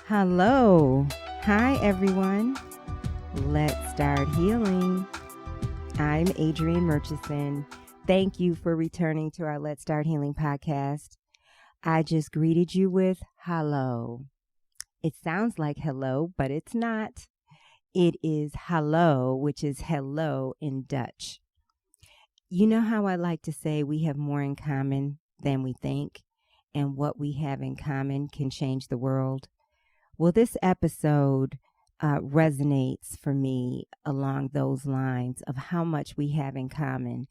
Hello. Hi, everyone. Let's start healing. I'm Adrienne Murchison. Thank you for returning to our Let's Start Healing podcast. I just greeted you with hello. It sounds like hello, but it's not. It is hallo, which is hello in Dutch. You know how I like to say we have more in common than we think, and what we have in common can change the world? Well, this episode resonates for me along those lines of how much we have in common.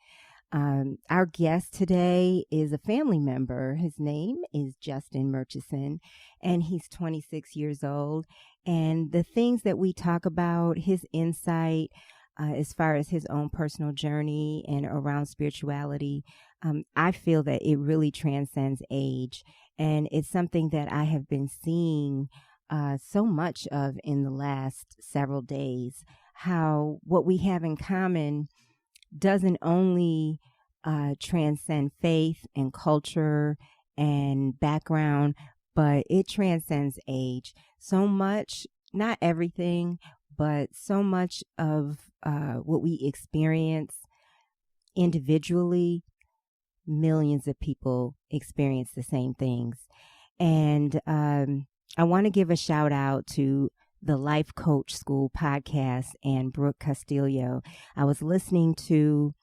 Our guest today is a family member. His name is Justin Murchison, and he's 26 years old. And the things that we talk about, his insight as far as his own personal journey and around spirituality, I feel that it really transcends age. And it's something that I have been seeing so much of in the last several days, how what we have in common doesn't only transcend faith and culture and background, but it transcends age. So much, not everything, but so much of what we experience individually, millions of people experience the same things. And I want to give a shout out to the Life Coach School podcast and Brooke Castillo. I was listening to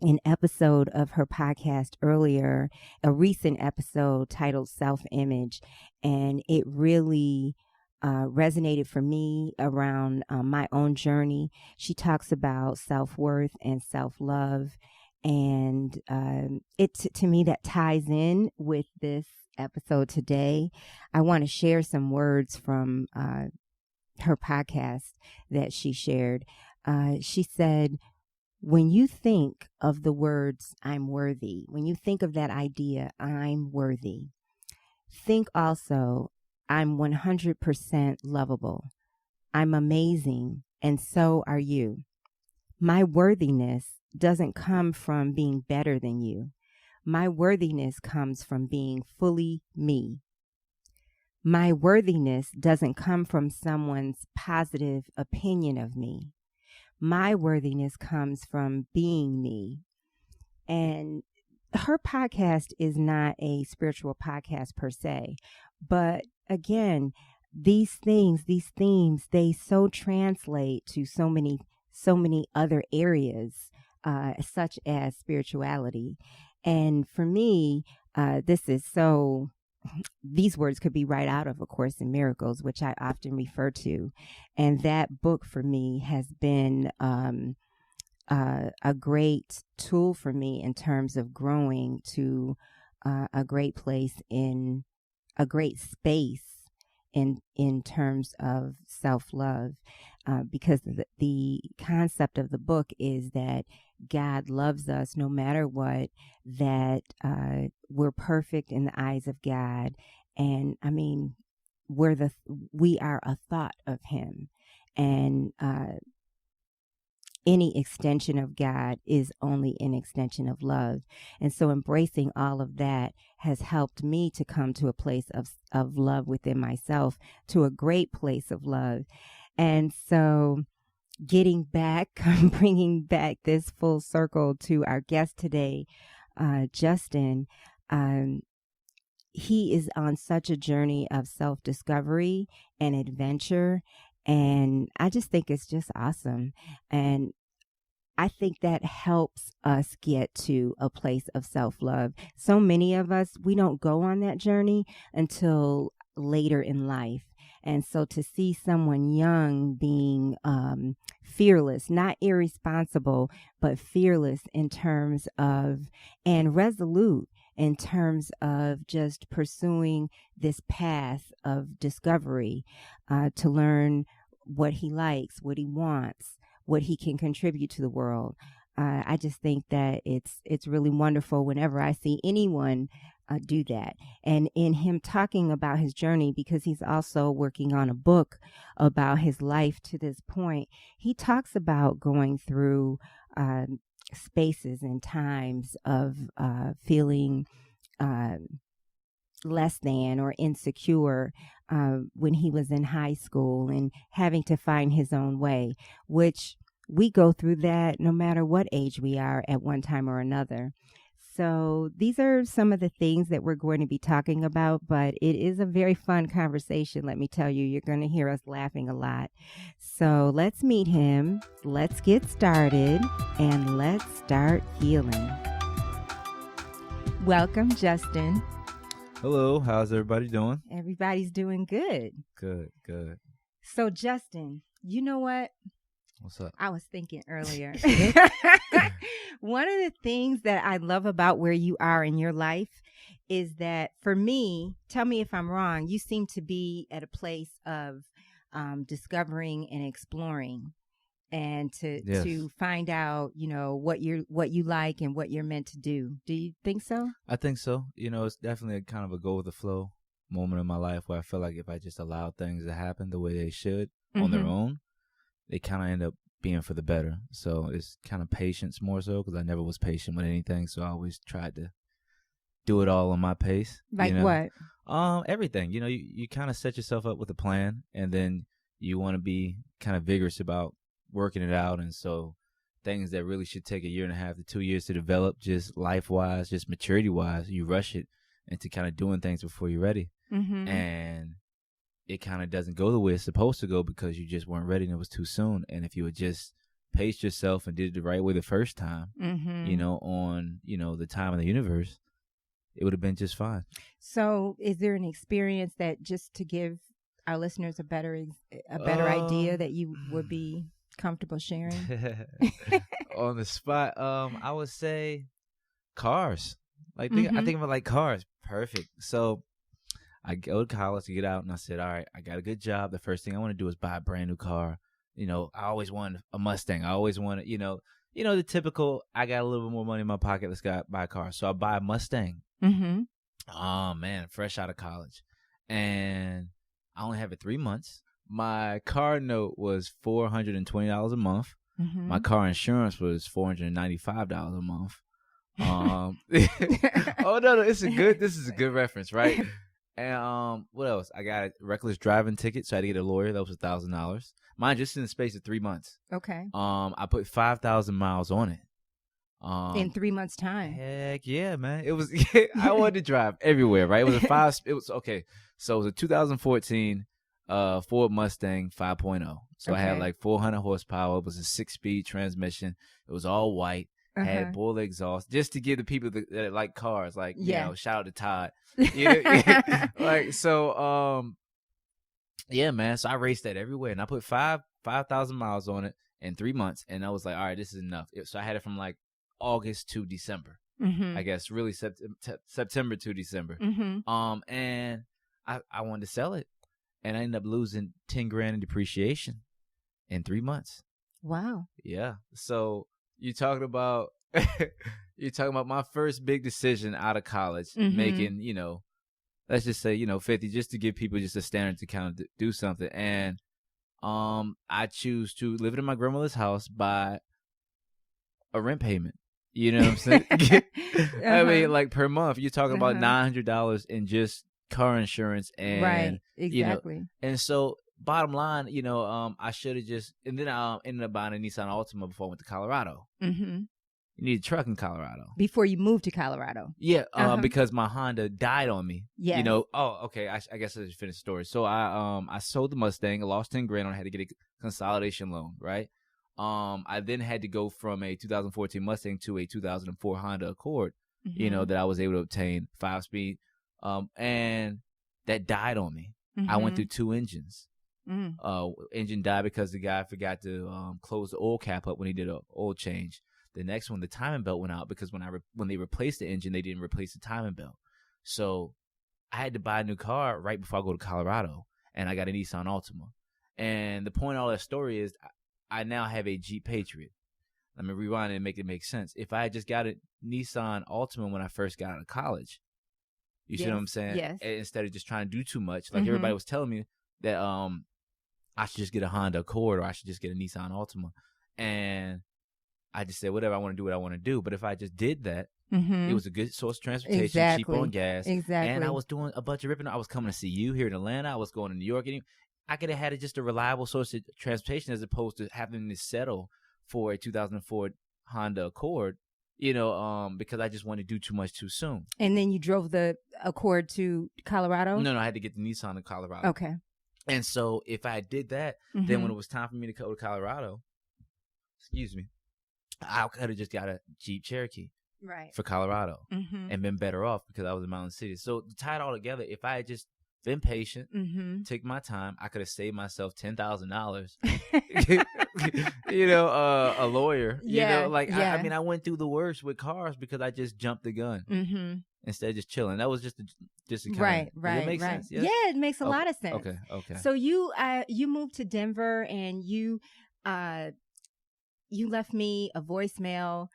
an episode of her podcast earlier, a recent episode titled Self-Image, and it really resonated for me around my own journey. She talks about self-worth and self-love, and to me that ties in with this episode today. I want to share some words from her podcast that she shared. She said, when you think of the words, I'm worthy, when you think of that idea, I'm worthy, think also, I'm 100% lovable. I'm amazing, and so are you. My worthiness doesn't come from being better than you. My worthiness comes from being fully me. My worthiness doesn't come from someone's positive opinion of me. My worthiness comes from being me. And her podcast is not a spiritual podcast per se, but again, these things, these themes, they so translate to so many other areas, such as spirituality. And for me, these words could be right out of A Course in Miracles, which I often refer to. And that book for me has been a great tool for me in terms of growing to a great place in a great space in terms of self-love, because the concept of the book is that God loves us no matter what, that we're perfect in the eyes of God. And I mean, we are a thought of him. And any extension of God is only an extension of love. And so embracing all of that has helped me to come to a place of love within myself, to a great place of love. And so getting back, bringing back this full circle to our guest today, Justin, he is on such a journey of self-discovery and adventure. And I just think it's just awesome. And I think that helps us get to a place of self-love. So many of us, we don't go on that journey until later in life. And so to see someone young being fearless, not irresponsible, but fearless in terms of, and resolute in terms of just pursuing this path of discovery, to learn what he likes, what he wants, what he can contribute to the world. I just think that it's really wonderful whenever I see anyone do that. And in him talking about his journey, because he's also working on a book about his life to this point, he talks about going through spaces and times of feeling less than or insecure when he was in high school and having to find his own way, which we go through that no matter what age we are at one time or another. So these are some of the things that we're going to be talking about, but it is a very fun conversation. Let me tell you, you're going to hear us laughing a lot. So let's meet him. Let's get started and let's start healing. Welcome, Justin. Hello, how's everybody doing? Everybody's doing good. Good. So, Justin, you know what? What's up? I was thinking earlier. One of the things that I love about where you are in your life is that, for me, tell me if I'm wrong, you seem to be at a place of discovering and exploring, and to find out, what you like and what you're meant to do. Do you think so? I think so. It's definitely a kind of a go with the flow moment in my life where I feel like if I just allow things to happen the way they should on their own, they kind of end up being for the better. So it's kind of patience more so, because I never was patient with anything. So I always tried to do it all on my pace. Like what? Everything. You kind of set yourself up with a plan, and then you want to be kind of vigorous about working it out. And so things that really should take 1.5 to 2 years to develop, just life-wise, just maturity-wise, you rush it into kind of doing things before you're ready. And it kind of doesn't go the way it's supposed to go because you just weren't ready and it was too soon. And if you had just paced yourself and did it the right way the first time, on, the time of the universe, it would have been just fine. So is there an experience that, just to give our listeners a better idea, that you would be comfortable sharing? On the spot, I would say cars. I think about like cars. Perfect. So I go to college to get out, and I said, all right, I got a good job. The first thing I want to do is buy a brand new car. I always wanted a Mustang. I always wanted, the typical, I got a little bit more money in my pocket, let's go buy a car. So I buy a Mustang. Oh, man, fresh out of college. And I only have it 3 months. My car note was $420 a month. My car insurance was $495 a month. Oh, no, this is a good reference, right? And what else? I got a reckless driving ticket, so I had to get a lawyer. That was $1,000. Mine just in the space of 3 months. Okay. I put 5,000 miles on it. In 3 months' time. Heck yeah, man! It was. I wanted to drive everywhere, right? It was okay. So it was a 2014 Ford Mustang 5.0. So I had like 400 horsepower. It was a 6-speed transmission. It was all white. Had boiled exhaust, just to give the people that like cars, like, shout out to Todd. Yeah, man. So I raced that everywhere, and I put 5,000 miles on it in 3 months, and I was like, all right, this is enough. So I had it from like August to December, I guess, really September to December. And I wanted to sell it, and I ended up losing 10 grand in depreciation in 3 months. Wow. Yeah. So you're talking about my first big decision out of college, making, let's just say, 50, just to give people just a standard to kind of do something. And I choose to live in my grandmother's house by a rent payment. You know what I'm saying? I mean, like per month, you're talking about $900 in just car insurance. And, right, exactly. And so bottom line, I should have just, and then I ended up buying a Nissan Altima before I went to Colorado. You need a truck in Colorado. Before you moved to Colorado? Yeah, because my Honda died on me. Yeah. Okay, I guess I should finish the story. So I sold the Mustang, I lost 10 grand on it, I had to get a consolidation loan, right? I then had to go from a 2014 Mustang to a 2004 Honda Accord, that I was able to obtain 5-speed, and that died on me. I went through 2 engines. Engine died because the guy forgot to close the oil cap up when he did an oil change. The next one, the timing belt went out because when they replaced the engine, they didn't replace the timing belt. So I had to buy a new car right before I go to Colorado, and I got a Nissan Altima. And the point of all that story is I now have a Jeep Patriot. Let me rewind it and make it make sense. If I had just got a Nissan Altima when I first got out of college, you see what I'm saying? Yes. Instead of just trying to do too much, like everybody was telling me that I should just get a Honda Accord or I should just get a Nissan Altima. And I just said, whatever, I want to do what I want to do. But if I just did that, It was a good source of transportation, Exactly. cheaper on gas. Exactly. And I was doing a bunch of ripping. I was coming to see you here in Atlanta. I was going to New York. And I could have had just a reliable source of transportation as opposed to having to settle for a 2004 Honda Accord, because I just wanted to do too much too soon. And then you drove the Accord to Colorado? No, I had to get the Nissan in Colorado. Okay. And so if I did that, then when it was time for me to go to Colorado, I could have just got a Jeep Cherokee for Colorado and been better off because I was in Mountain City. So to tie it all together, if I had just been patient, take my time, I could have saved myself $10,000. A lawyer. I went through the worst with cars because I just jumped the gun instead of just chilling. That was just a kind right. Does it make sense? Yeah, it makes a lot of sense. Okay. So you moved to Denver and you left me a voicemail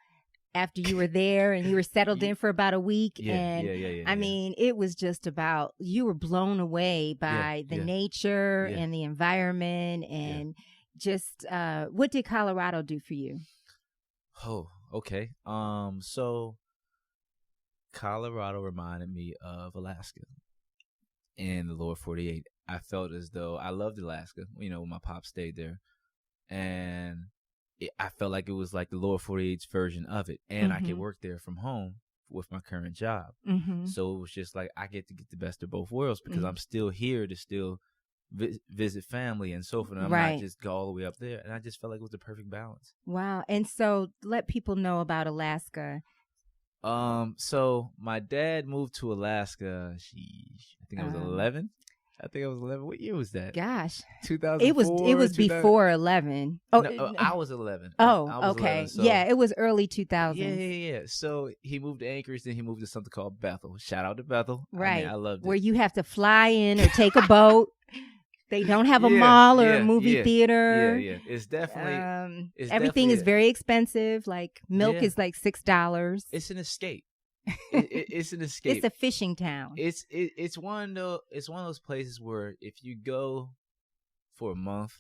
after you were there and you were settled in for about a week. I mean, it was just about, you were blown away by the nature and the environment and just, what did Colorado do for you? Oh, okay. So Colorado reminded me of Alaska and the lower 48. I felt as though I loved Alaska, when my pop stayed there. And I felt like it was like the lower 48's version of it. And I could work there from home with my current job. So it was just like I get to get the best of both worlds because I'm still here to still visit family and so forth. And I'm not just go all the way up there. And I just felt like it was the perfect balance. Wow. And so let people know about Alaska. So my dad moved to Alaska. I think I was 11. What year was that? Gosh, 2004. It was before 11. Oh, no, I was 11. Oh, okay. 11, so. Yeah, it was early 2000s. Yeah. So he moved to Anchorage, then he moved to something called Bethel. Shout out to Bethel. Right. I loved it. Where you have to fly in or take a boat. They don't have a mall or a movie theater. Yeah. It's definitely everything is very expensive. Like milk is like $6. It's an escape. It's an escape. It's a fishing town. It's one of those places where if you go for a month,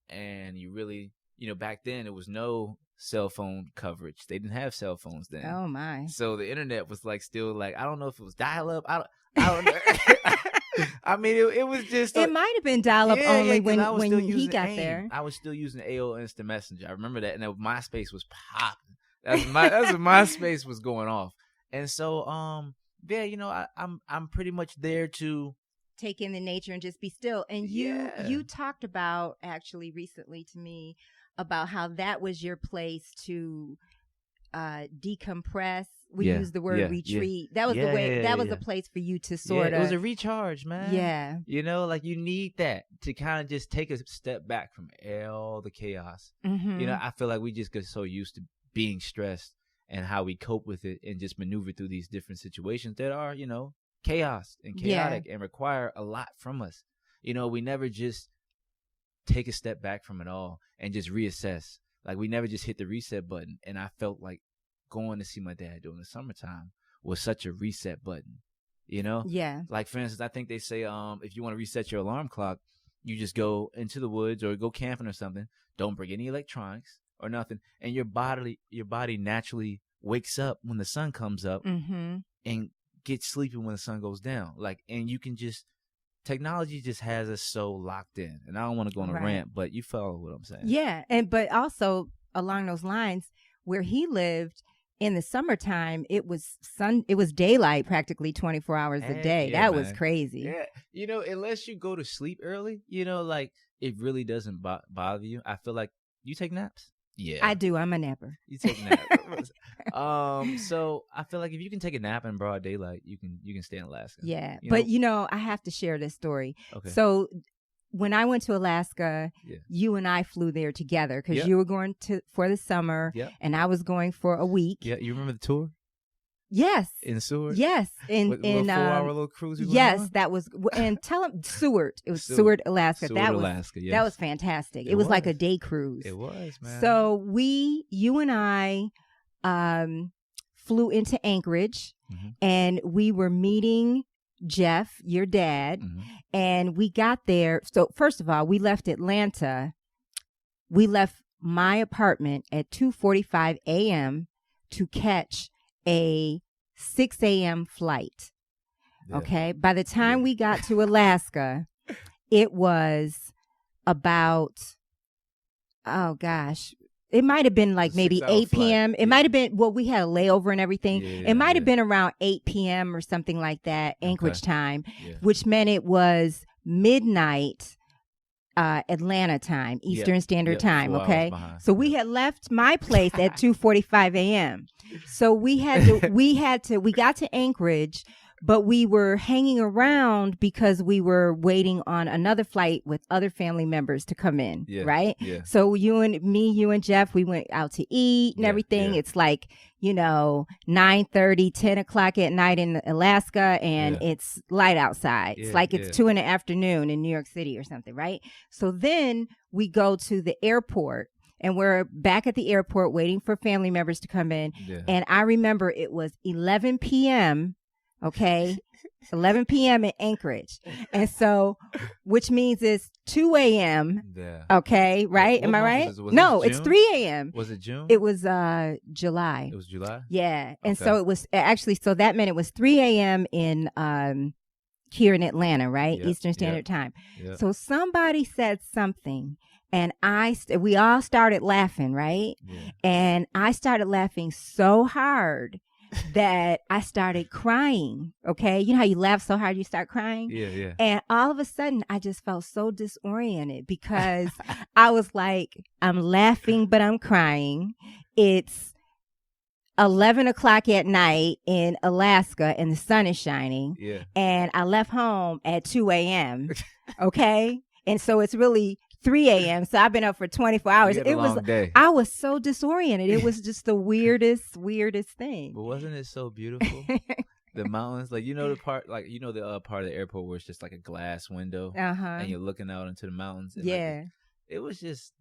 and you really, back then there was no cell phone coverage. They didn't have cell phones then. Oh my! So the internet was still I don't know if it was dial up. I don't know. I mean, it was just. It might have been dial up only when he got there. I was still using AOL Instant Messenger. I remember that, and MySpace was popping. That's when MySpace was going off, and so I'm pretty much there to take in the nature and just be still. And you talked about actually recently to me about how that was your place to decompress. We use the word retreat. That was the way. That was a place for you to sort of. It was a recharge, man. Yeah. You need that to kind of just take a step back from all the chaos. I feel like we just get so used to being stressed and how we cope with it and just maneuver through these different situations that are, chaos and chaotic and require a lot from us. We never just take a step back from it all and just reassess. Like we never just hit the reset button. And I felt like going to see my dad during the summertime was such a reset button, Yeah. Like for instance, I think they say, if you want to reset your alarm clock, you just go into the woods or go camping or something. Don't bring any electronics or nothing, and your body naturally wakes up when the sun comes up and gets sleepy when the sun goes down. And you can technology just has us so locked in. And I don't want to go on a rant, but you follow what I'm saying. Yeah, but also along those lines, where he lived in the summertime, it was daylight practically 24 hours a day. That was crazy. Yeah, unless you go to sleep early, it really doesn't bother you. I feel like you take naps. Yeah, I do. I'm a napper. You take naps. So I feel like if you can take a nap in broad daylight, you can stay in Alaska. Yeah, but I have to share this story. Okay. So when I went to Alaska, you and I flew there together because you were going for the summer, and I was going for a week. Yeah, you remember the tour? Yes. In Seward? Yes. In 4-hour little cruise. Yes, that was. And tell him Seward. It was Seward, Alaska. Alaska. Yes. That was fantastic. It was like a day cruise. It was, man. So you and I, flew into Anchorage, and we were meeting Jeff, your dad, and we got there. So first of all, we left Atlanta. We left my apartment at 2:45 a.m. to catch a 6 a.m. flight. Yeah. Okay. By the time we got to Alaska, it was about, oh gosh, it might have been like maybe 8 p.m. It might have been, well, we had a layover and everything. It might have been around 8 p.m. or something like that, Anchorage time, which meant it was midnight Atlanta time, Eastern Standard Time. Okay. So we had left my place at 2:45 a.m. So we got to Anchorage, but we were hanging around because we were waiting on another flight with other family members to come in. Right. Yeah. So you and Jeff, we went out to eat and everything. It's like, 9:30, 10 o'clock at night in Alaska, and it's light outside. It's like it's 2 p.m. in New York City or something. Right. So then we go to the airport. And we're back at the airport waiting for family members to come in. Yeah. And I remember it was 11 p.m. Okay. 11 p.m. in Anchorage. And so, which means it's 2 a.m. Yeah. Okay. Right. Am I right? No, it's 3 a.m. Was it June? It was July. It was July? Yeah. And so it was actually, so that meant it was 3 a.m. in here in Atlanta, right? Eastern Standard Time. Yep. So somebody said something. And we all started laughing, right? Yeah. And I started laughing so hard that I started crying. Okay. You know how you laugh so hard you start crying? Yeah. And all of a sudden I just felt so disoriented because I was like, I'm laughing, but I'm crying. It's 11 o'clock at night in Alaska and the sun is shining. Yeah. And I left home at 2 a.m. Okay. And so it's really 3 a.m. So I've been up for 24 hours. It was a long day. I was so disoriented. It was just the weirdest thing. But wasn't it so beautiful? The mountains, like the part, the part of the airport where it's just like a glass window, and you're looking out into the mountains. And it was just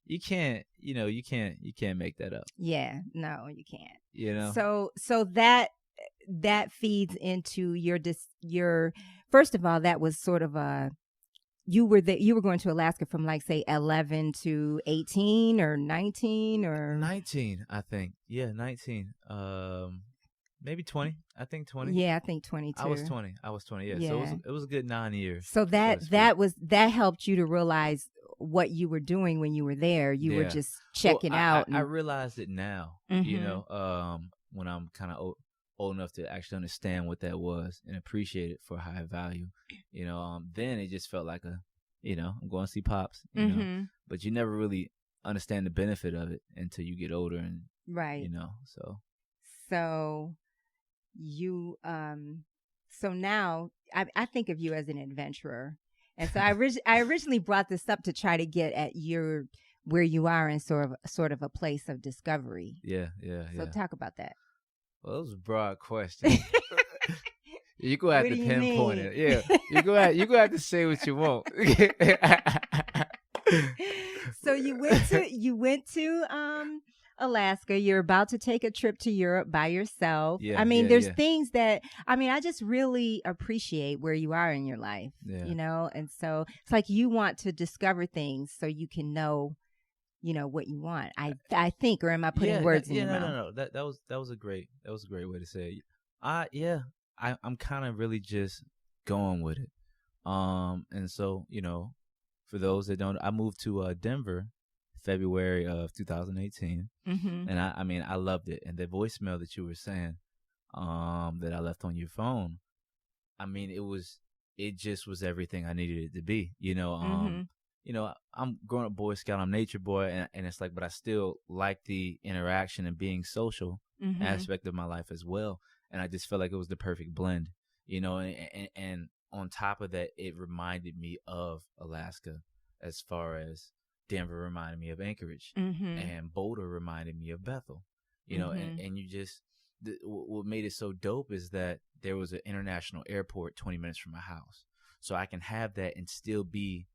you can't make that up. Yeah, no, you can't. So that feeds into your first of all, that was sort of a. You were going to Alaska from like say 11 to 18 or 19 or 19, I think. Yeah, 19. Maybe 20. I think 20. Yeah, I think 22. I was 20. Yeah. So it was a good 9 years. So that helped you to realize what you were doing when you were there. You were just checking out. I realized it now. Mm-hmm. When I'm kind of old enough to actually understand what that was and appreciate it for high value. Then it just felt like I'm going to see Pops, but you never really understand the benefit of it until you get older and, So you, so now I think of you as an adventurer. And so I originally brought this up to try to get at where you are in sort of a place of discovery. Yeah. So talk about that. Well, those are broad questions. You go have to pinpoint it. Yeah, you go have to say what you want. So you went to Alaska. You're about to take a trip to Europe by yourself. Yeah, I mean, there's things that I just really appreciate where you are in your life. Yeah. And so it's like you want to discover things so you can know. What you want. I think, or am I putting words in your mouth? No. That was a great way to say it. I'm kind of really just going with it. And so, for those that don't, I moved to Denver February of 2018. Mm-hmm. And I loved it. And the voicemail that you were saying, that I left on your phone, it just was everything I needed it to be, mm-hmm. I'm growing up Boy Scout, I'm nature boy, and it's like, but I still like the interaction and being social mm-hmm. aspect of my life as well. And I just felt like it was the perfect blend, and on top of that, it reminded me of Alaska as far as Denver reminded me of Anchorage mm-hmm. and Boulder reminded me of Bethel, mm-hmm. and you just, what made it so dope is that there was an international airport 20 minutes from my house. So I can have that and still be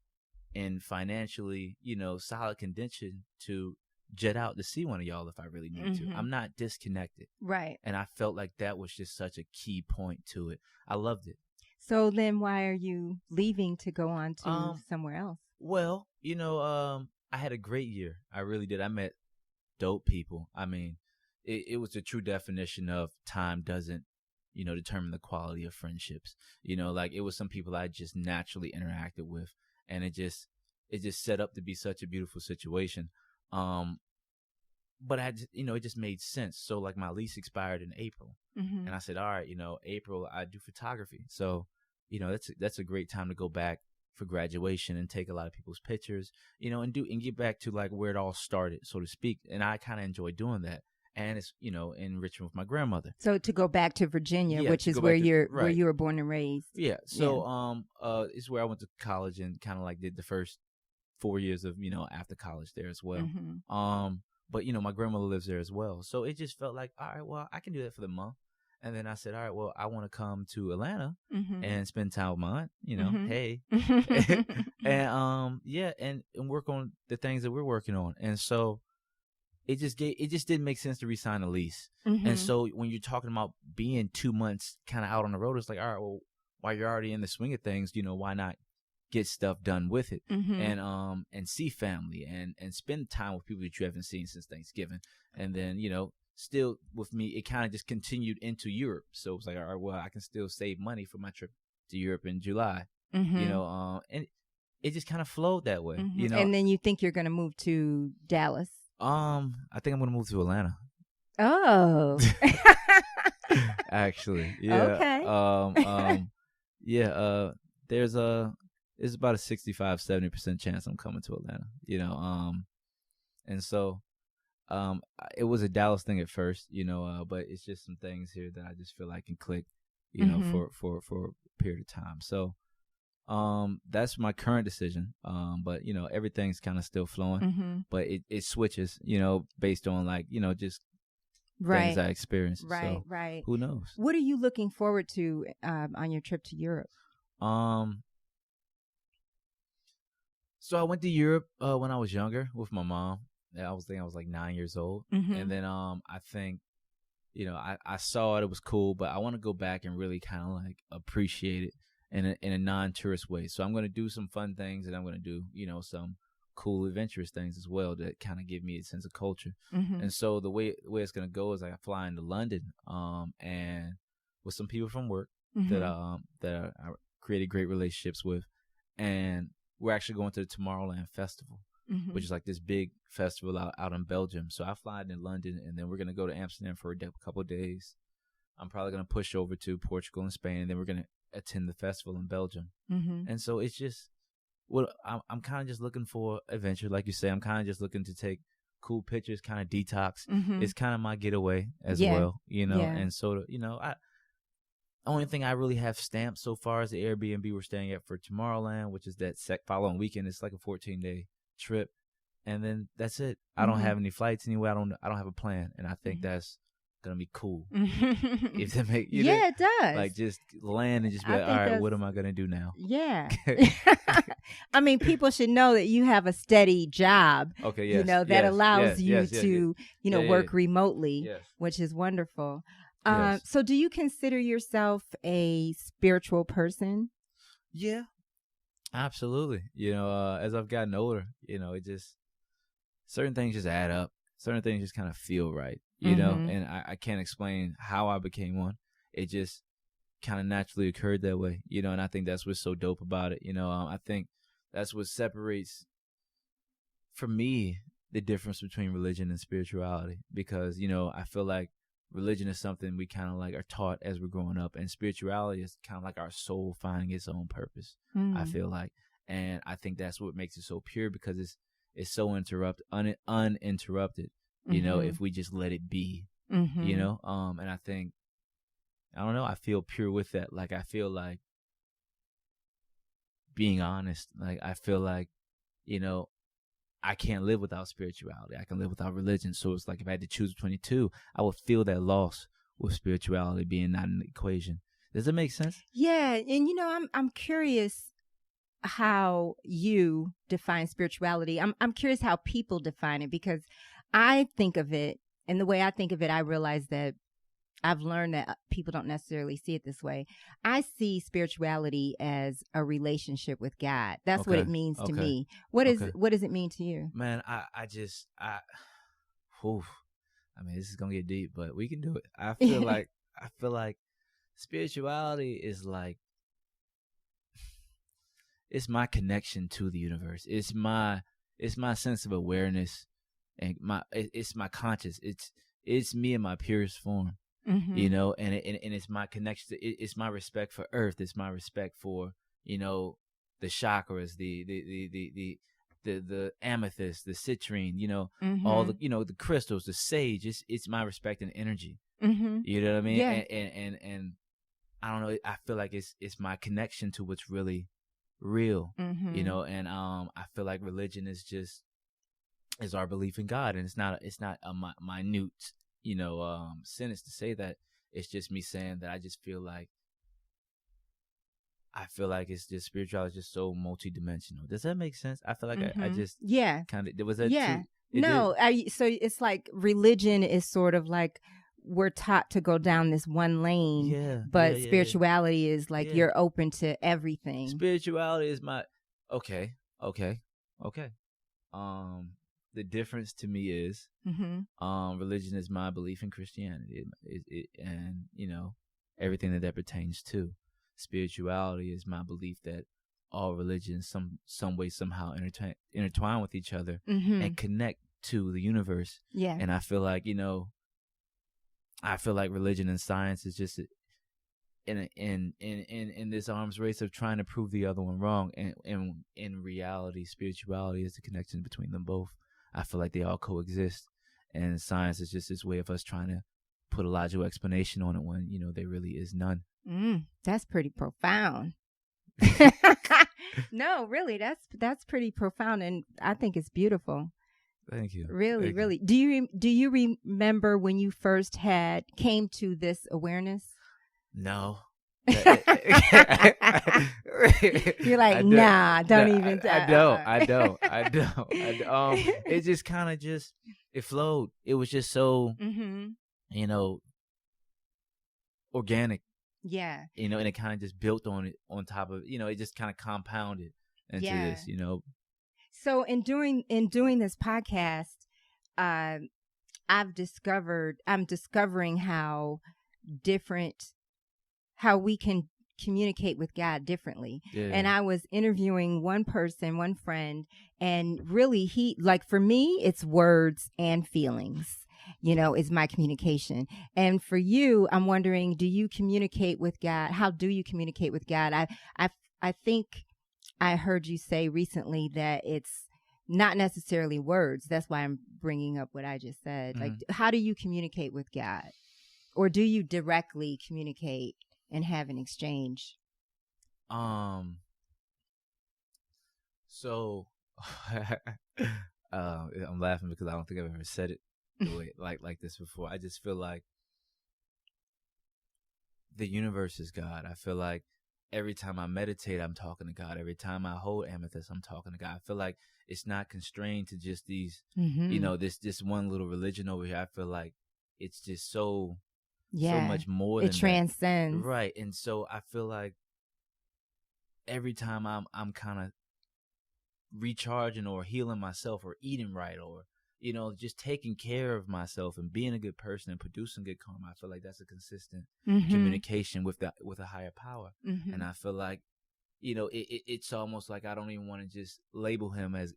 in financially, solid condition to jet out to see one of y'all if I really need mm-hmm. to. I'm not disconnected. Right. And I felt like that was just such a key point to it. I loved it. So then why are you leaving to go on to somewhere else? Well, I had a great year. I really did. I met dope people. it was the true definition of time doesn't, determine the quality of friendships. Like it was some people I just naturally interacted with, and it just set up to be such a beautiful situation. But it just made sense. So like my lease expired in April, and I said, all right, April I do photography, so that's a great time to go back for graduation and take a lot of people's pictures, and get back to like where it all started, so to speak. And I kind of enjoy doing that. And it's, enriching with my grandmother. So to go back to Virginia, Yeah, which is where where you were born and raised. Yeah. So it's where I went to college and kind of like did the first 4 years of, after college there as well. But my grandmother lives there as well. So it just felt like, all right, well, I can do that for the month. And then I said, all right, well, I want to come to Atlanta and spend time with my aunt, hey. And and work on the things that we're working on. And so it just didn't make sense to re-sign a lease. And so when you're talking about being 2 months kind of out on the road, it's like, all right, well, while you're already in the swing of things, why not get stuff done with it, and see family and spend time with people that you haven't seen since Thanksgiving. And then, still with me, it kind of just continued into Europe. So it was like, all right, well, I can still save money for my trip to Europe in July, and it just kind of flowed that way, And then you think you're going to move to Dallas? I think I'm going to move to Atlanta. Oh. Actually, yeah. Okay. There's about a 65-70% chance I'm coming to Atlanta, and so it was a Dallas thing at first, but it's just some things here that I just feel like can click, for a period of time. So that's my current decision. But everything's kind of still flowing, but it switches, based on like, just things I experienced. Right, so right. Who knows? What are you looking forward to on your trip to Europe? So I went to Europe when I was younger with my mom. I was like 9 years old. And then I think, I saw it was cool, but I want to go back and really kind of like appreciate it in a non-tourist way. So I'm going to do some fun things, and I'm going to do, some cool adventurous things as well that kind of give me a sense of culture. And so the way it's going to go is I fly into London and with some people from work that I created great relationships with, and we're actually going to the Tomorrowland Festival, which is like this big festival out in Belgium. So I fly into London, and then we're going to go to Amsterdam for a couple of days. I'm probably going to push over to Portugal and Spain, and then we're going to attend the festival in Belgium. And so it's just I'm kind of just looking for adventure. Like you say, I'm kind of just looking to take cool pictures, kind of detox. It's kind of my getaway as well, And so, only thing I really have stamped so far is the Airbnb we're staying at for Tomorrowland, which is that following weekend. It's like a 14-day trip, and then that's it. I don't have any flights anywhere. I don't have a plan, and I think that's gonna be cool. If they make it does. Like just land and just be like, all right, what am I gonna do now? Yeah. I mean, people should know that you have a steady job. Okay, yes, that allows you to work remotely, which is wonderful. So do you consider yourself a spiritual person? Yeah, absolutely. As I've gotten older, it just, certain things just add up. Certain things just kind of feel right, and I can't explain how I became one. It just kind of naturally occurred that way, and I think that's what's so dope about it. I think that's what separates, for me, the difference between religion and spirituality, because, I feel like religion is something we kind of like are taught as we're growing up, and spirituality is kind of like our soul finding its own purpose. I feel like, and I think that's what makes it so pure, because it's so uninterrupted. If we just let it be. And I think, I don't know, I feel pure with that. Like I feel like being honest. Like I feel like, I can't live without spirituality. I can live without religion. So it's like if I had to choose between the two, I would feel that loss with spirituality being not in the equation. Does it make sense? Yeah, and I'm curious how you define spirituality. I'm curious how people define it, because I think of it, and the way I think of it, I realize that I've learned that people don't necessarily see it this way. I see spirituality as a relationship with God. That's what it means to me. What does it mean to you? Man, I I mean, this is gonna get deep, but we can do it. I feel like spirituality is like, it's my connection to the universe. It's my sense of awareness, and it's my conscious. It's me in my purest form, you know, and it's my connection. It's my respect for Earth. It's my respect for, you know, the chakras, the amethyst, the citrine, you know, all the, you know, the crystals, the sage. It's my respect and energy. You know what I mean? Yeah. And I don't know. I feel like it's my connection to what's really real, you know. And I feel like religion is our belief in God, and it's not a minute, you know, sentence to say that. It's just me saying that I just feel like it's just, spirituality is just so multidimensional. Does that make sense? I feel like I just kind of, was that too? No, so it's like religion is sort of like we're taught to go down this one lane, but spirituality is like you're open to everything. Spirituality is my okay. The difference to me is religion is my belief in Christianity, and, you know, everything that pertains to. Spirituality is my belief that all religions some way somehow intertwine with each other and connect to the universe. Yeah. And I feel like, you know, religion and science is just in this arms race of trying to prove the other one wrong. And in reality, spirituality is the connection between them both. I feel like they all coexist, and science is just this way of us trying to put a logical explanation on it when, you know, there really is none. That's pretty profound. No, really, that's pretty profound, and I think it's beautiful. Thank you. Really, really. Do you remember when you first came to this awareness? No. You're like, nah, don't even. I don't. It just kind of it flowed. It was just so, you know, organic. Yeah. You know, and it kind of just built on top of, you know, it just kind of compounded into this, you know. So in doing this podcast, I'm discovering how we can communicate with God differently. Yeah. And I was interviewing one friend, and really for me, it's words and feelings, you know, is my communication. And for you, I'm wondering, do you communicate with God? How do you communicate with God? I think I heard you say recently that it's not necessarily words. That's why I'm bringing up what I just said. Like, how do you communicate with God? Or do you directly communicate and have an exchange? So I'm laughing because I don't think I've ever said it the way like this before. I just feel like the universe is God. I feel like every time I meditate, I'm talking to God. Every time I hold amethyst, I'm talking to God. I feel like it's not constrained to just these, you know, this one little religion over here. I feel like it's just so much more than it transcends. That. Right. And so I feel like every time I'm kind of recharging or healing myself or eating right or, you know, just taking care of myself and being a good person and producing good karma, I feel like that's a consistent communication with a higher power. And I feel like, you know, it's almost like I don't even want to just label him as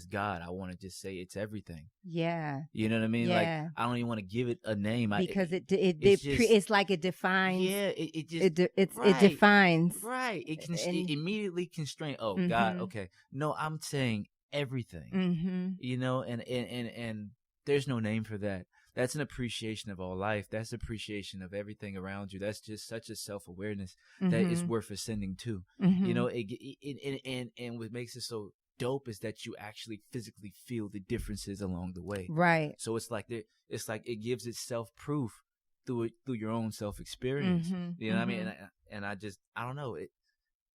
God. I want to just say it's everything. Yeah. You know what I mean? Yeah. Like, I don't even want to give it a name because it's like it defines. Yeah. It defines. Right. It immediately constrains. Oh, God. Okay. No, I'm saying everything. You know, and there's no name for that. That's an appreciation of all life. That's appreciation of everything around you. That's just such a self-awareness that is worth ascending to. You know, and what makes it so dope is that you actually physically feel the differences along the way. Right. So it's like it gives itself proof through your own self-experience. You know what I mean? And I don't know.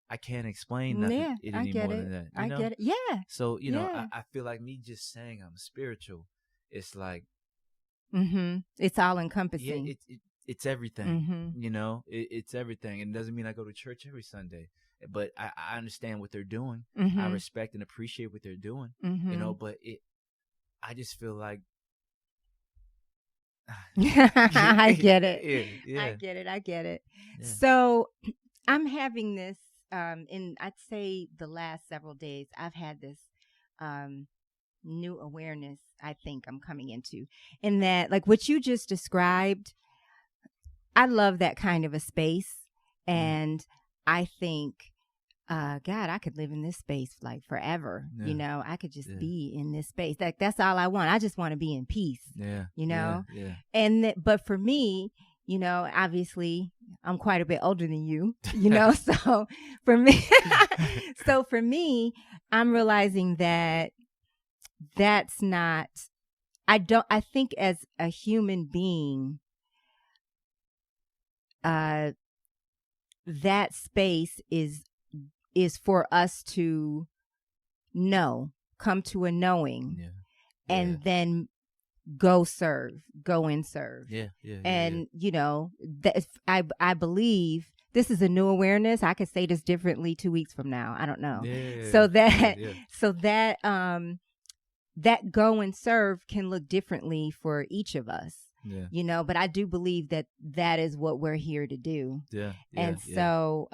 I can't explain nothing any more than that. You know? I get it. Yeah. So, you know, I feel like me just saying I'm spiritual, it's like, it's all encompassing. Yeah, it's everything. You know, it's everything. And it doesn't mean I go to church every Sunday, but I understand what they're doing. I respect and appreciate what they're doing. You know, but I just feel like I get it. Yeah. I get it. I get it. Yeah. So I'm having this in I'd say the last several days I've had this new awareness I think I'm coming into, in that, like what you just described, I love that kind of a space. And I think, God, I could live in this space like forever. Yeah. You know, I could just be in this space. That's all I want. I just want to be in peace. Yeah. You know? Yeah. And but for me, you know, obviously I'm quite a bit older than you, you know, so for me, I'm realizing that that's not, I think as a human being, that space is for us to come to a knowing, and then go and serve. And you know, that I believe this is a new awareness. I could say this differently 2 weeks from now. I don't know. So that that go and serve can look differently for each of us. You know, but I do believe that is what we're here to do. So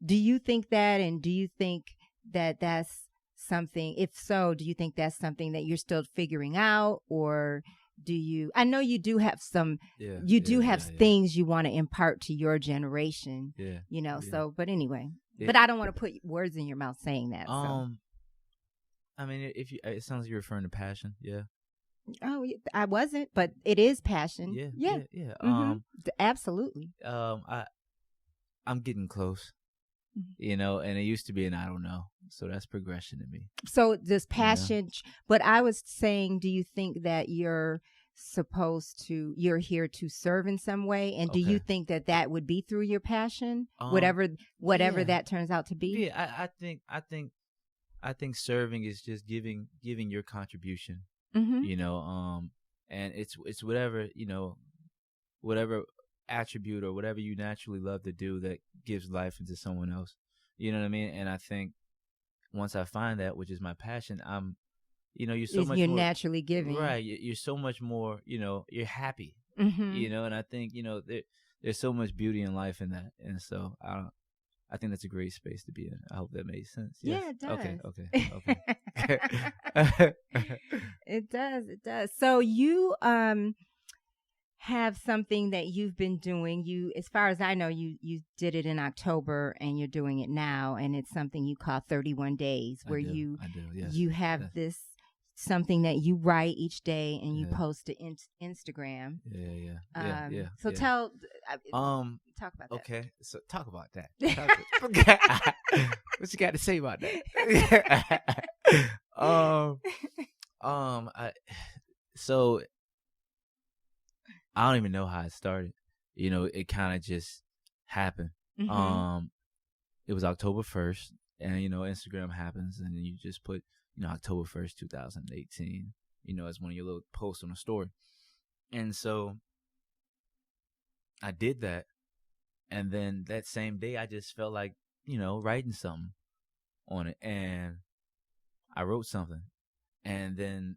do you think that, and do you think that that's something, if so, do you think that's something that you're still figuring out, or do you, I know you do have some, things you want to impart to your generation, you know, so, but anyway, but I don't want to put words in your mouth saying that. So. I mean, it sounds like you're referring to passion. Yeah. Oh, I wasn't, but it is passion. Yeah. Mm-hmm. Absolutely. I'm getting close. You know, and it used to be an I don't know. So that's progression to me. So this passion, but I was saying, do you think that you're here to serve in some way? And do you think that would be through your passion, whatever that turns out to be? Yeah, I think serving is just giving your contribution, you know, and it's whatever, you know, whatever attribute or whatever you naturally love to do that gives life into someone else. You know what I mean? And I think once I find that, which is my passion, you know, you're more naturally giving. Right. You're so much more, you know, you're happy, you know, and I think, you know, there's so much beauty in life in that. And so I think that's a great space to be in. I hope that made sense. Yes. Yeah, it does. Okay. It does. So you have something that you've been doing. You, as far as I know, you did it in October and you're doing it now, and it's something you call 31 days, where you have this something that you write each day and you post to Instagram. So talk about that. Okay, so talk about that. What you got to say about that? So I don't even know how it started. You know, it kind of just happened. It was October 1st, and you know, Instagram happens, and then you just put, you know, October 1st, 2018, you know, as one of your little posts on a story. And so I did that. And then that same day, I just felt like, you know, writing something on it. And I wrote something. And then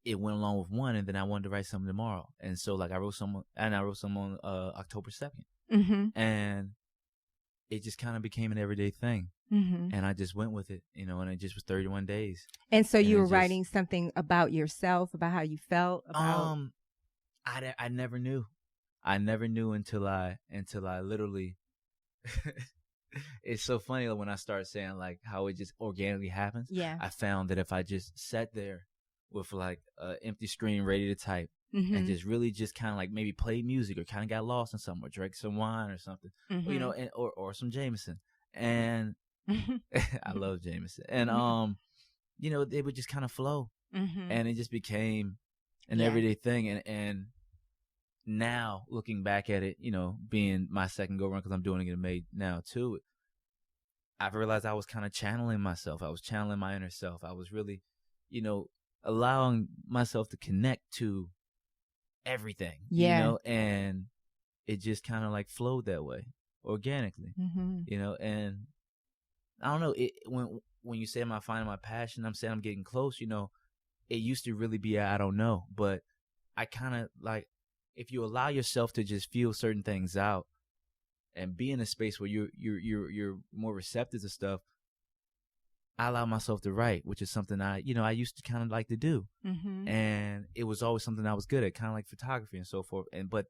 it went along with one. And then I wanted to write something tomorrow. And so, like, I wrote some on October 2nd. And it just kind of became an everyday thing. And I just went with it, you know, and it just was 31 days. And so you were writing something about yourself, about how you felt? About... I never knew. I never knew until I literally, it's so funny when I start saying like how it just organically happens. Yeah. I found that if I just sat there with like an empty screen ready to type, and just really just kind of like maybe play music or kind of got lost in something or drank some wine or something, or, you know, and, or some Jameson. And I love Jameson. And, you know, they would just kind of flow. And it just became an everyday thing. And now looking back at it, you know, being my second go around, because I'm doing it in May now too, I've realized I was kind of channeling myself. I was channeling my inner self. I was really, you know, allowing myself to connect to everything, you know, and it just kind of like flowed that way organically, you know. And I don't know, when you say, am I finding my passion, I'm saying I'm getting close, you know. It used to really be I don't know, but I kind of like, if you allow yourself to just feel certain things out and be in a space where you're more receptive to stuff, I allow myself to write, which is something I used to kind of like to do. Mm-hmm. And it was always something I was good at, kind of like photography and so forth. But